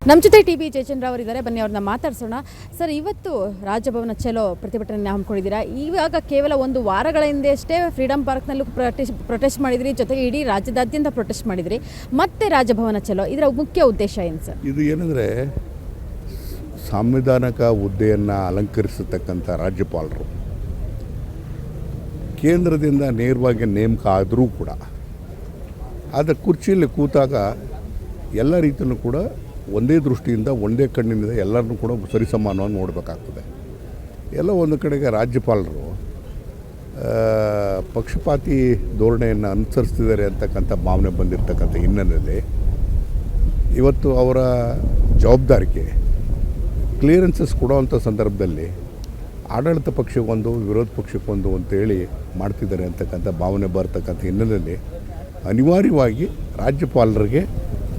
ನಮ್ಮ ಜೊತೆ ಟಿ.ಬಿ. ಜಯಚಂದ್ರ ಅವರಿದ್ದಾರೆ, ಬನ್ನಿ ಅವ್ರನ್ನ ಮಾತಾಡ್ಸೋಣ. ಸರ್, ಇವತ್ತು ರಾಜಭವನ ಚಲೋ ಪ್ರತಿಭಟನೆ ಹಮ್ಮಿಕೊಂಡಿದ್ದೀರಾ. ಇವಾಗ ಕೇವಲ ಒಂದು ವಾರಗಳ ಹಿಂದೆ ಅಷ್ಟೇ ಫ್ರೀಡಂ ಪಾರ್ಕ್ನಲ್ಲೂ ಪ್ರೊಟೆಸ್ಟ್ ಮಾಡಿದ್ರಿ, ಜೊತೆಗೆ ಇಡೀ ರಾಜ್ಯದಾದ್ಯಂತ ಪ್ರೊಟೆಸ್ಟ್ ಮಾಡಿದ್ರಿ. ಮತ್ತೆ ರಾಜಭವನ ಚಲೋ, ಇದರ ಮುಖ್ಯ ಉದ್ದೇಶ ಏನು ಸರ್? ಇದು ಏನಂದರೆ, ಸಾಂವಿಧಾನಿಕ ಹುದ್ದೆಯನ್ನು ಅಲಂಕರಿಸತಕ್ಕಂಥ ರಾಜ್ಯಪಾಲರು ಕೇಂದ್ರದಿಂದ ನೇರವಾಗಿ ನೇಮಕ ಆದರೂ ಕೂಡ ಆದರೆ ಕುರ್ಚಿಯಲ್ಲಿ ಕೂತಾಗ ಎಲ್ಲ ರೀತಿಯಲ್ಲೂ ಕೂಡ ಒಂದೇ ದೃಷ್ಟಿಯಿಂದ ಒಂದೇ ಕಣ್ಣಿನಿಂದ ಎಲ್ಲರನ್ನೂ ಕೂಡ ಸರಿಸಮಾನವಾಗಿ ನೋಡಬೇಕಾಗ್ತದೆ. ಎಲ್ಲ ಒಂದು ಕಡೆಗೆ ರಾಜ್ಯಪಾಲರು ಪಕ್ಷಪಾತಿ ಧೋರಣೆಯನ್ನು ಅನುಸರಿಸ್ತಿದ್ದಾರೆ ಅಂತಕ್ಕಂಥ ಭಾವನೆ ಬಂದಿರತಕ್ಕಂಥ ಹಿನ್ನೆಲೆಯಲ್ಲಿ ಇವತ್ತು ಅವರ ಜವಾಬ್ದಾರಿಗೆ ಕ್ಲಿಯರೆನ್ಸಸ್ ಕೊಡೋವಂಥ ಸಂದರ್ಭದಲ್ಲಿ ಆಡಳಿತ ಪಕ್ಷಕ್ಕೊಂದು ವಿರೋಧ ಪಕ್ಷಕ್ಕೊಂದು ಅಂತೇಳಿ ಮಾಡ್ತಿದ್ದಾರೆ ಅಂತಕ್ಕಂಥ ಭಾವನೆ ಬರ್ತಕ್ಕಂಥ ಹಿನ್ನೆಲೆಯಲ್ಲಿ ಅನಿವಾರ್ಯವಾಗಿ ರಾಜ್ಯಪಾಲರಿಗೆ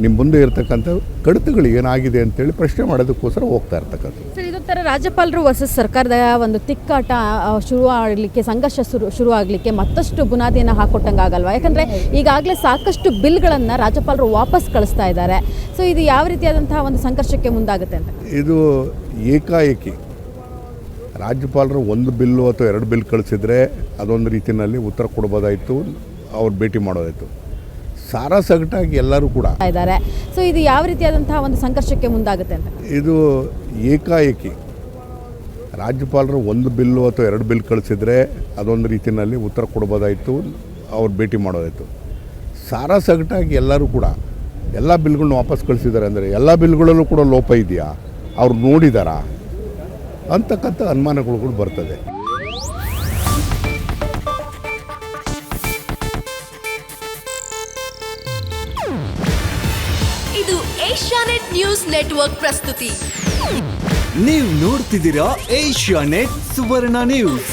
ನಿಮ್ಮ ಮುಂದೆ ಇರತಕ್ಕಂಥ ಕಡತಗಳು ಏನಾಗಿದೆ ಅಂತೇಳಿ ಪ್ರಶ್ನೆ ಮಾಡೋದಕ್ಕೋಸ್ಕರ ಹೋಗ್ತಾ ಇರ್ತಕ್ಕಂಥದ್ದು. ಸರ್, ಇದೊಂಥರ ರಾಜ್ಯಪಾಲರು ವರ್ಸಸ್ ಸರ್ಕಾರದ ಒಂದು ತಿಕ್ಕಾಟ ಶುರು ಆಗಲಿಕ್ಕೆ, ಸಂಘರ್ಷ ಶುರು ಆಗಲಿಕ್ಕೆ ಮತ್ತಷ್ಟು ಬುನಾದಿಯನ್ನು ಹಾಕೊಟ್ಟಂಗೆ ಆಗಲ್ವಾ? ಯಾಕಂದರೆ ಈಗಾಗಲೇ ಸಾಕಷ್ಟು ಬಿಲ್ಗಳನ್ನು ರಾಜ್ಯಪಾಲರು ವಾಪಸ್ ಕಳಿಸ್ತಾ ಇದ್ದಾರೆ. ಸೊ ಇದು ಯಾವ ರೀತಿಯಾದಂತಹ ಒಂದು ಸಂಘರ್ಷಕ್ಕೆ ಮುಂದಾಗುತ್ತೆ ಅಂತ? ಇದು ಏಕಾಏಕಿ ರಾಜ್ಯಪಾಲರು ಒಂದು ಬಿಲ್ಲು ಅಥವಾ ಎರಡು ಬಿಲ್ ಕಳಿಸಿದರೆ ಅದೊಂದು ರೀತಿಯಲ್ಲಿ ಉತ್ತರ ಕೊಡ್ಬೋದಾಯಿತು, ಅವ್ರು ಭೇಟಿ ಮಾಡೋದಾಯಿತು. ಸಾರಾಸಗಟಾಗಿ ಎಲ್ಲರೂ ಕೂಡ ಇದ್ದಾರೆ. ಸೊ ಇದು ಯಾವ ರೀತಿಯಾದಂತಹ ಒಂದು ಸಂಘರ್ಷಕ್ಕೆ ಮುಂದಾಗುತ್ತೆ ಅಂತ? ಇದು ಏಕಾಏಕಿ ರಾಜ್ಯಪಾಲರು ಒಂದು ಬಿಲ್ಲು ಅಥವಾ ಎರಡು ಬಿಲ್ ಕಳಿಸಿದರೆ ಅದೊಂದು ರೀತಿಯಲ್ಲಿ ಉತ್ತರ ಕೊಡ್ಬೋದಾಯಿತು, ಅವ್ರು ಭೇಟಿ ಮಾಡೋದಾಯಿತು. ಸಾರಾಸಗಟಾಗಿ ಎಲ್ಲರೂ ಕೂಡ ಎಲ್ಲ ಬಿಲ್ಗಳನ್ನ ವಾಪಸ್ ಕಳಿಸಿದ್ದಾರೆ ಅಂದರೆ ಎಲ್ಲ ಬಿಲ್ಗಳಲ್ಲೂ ಕೂಡ ಲೋಪ ಇದೆಯಾ, ಅವ್ರು ನೋಡಿದಾರಾ ಅಂತಕ್ಕಂಥ ಅನುಮಾನಗಳು ಬರ್ತದೆ. ಇದು ಏಷ್ಯಾನೆಟ್ ನ್ಯೂಸ್ ನೆಟ್ವರ್ಕ್ ಪ್ರಸ್ತುತಿ. ನೀವು ನೋಡ್ತಿದ್ದೀರಾ ಏಷ್ಯಾನೆಟ್ ಸುವರ್ಣ ನ್ಯೂಸ್.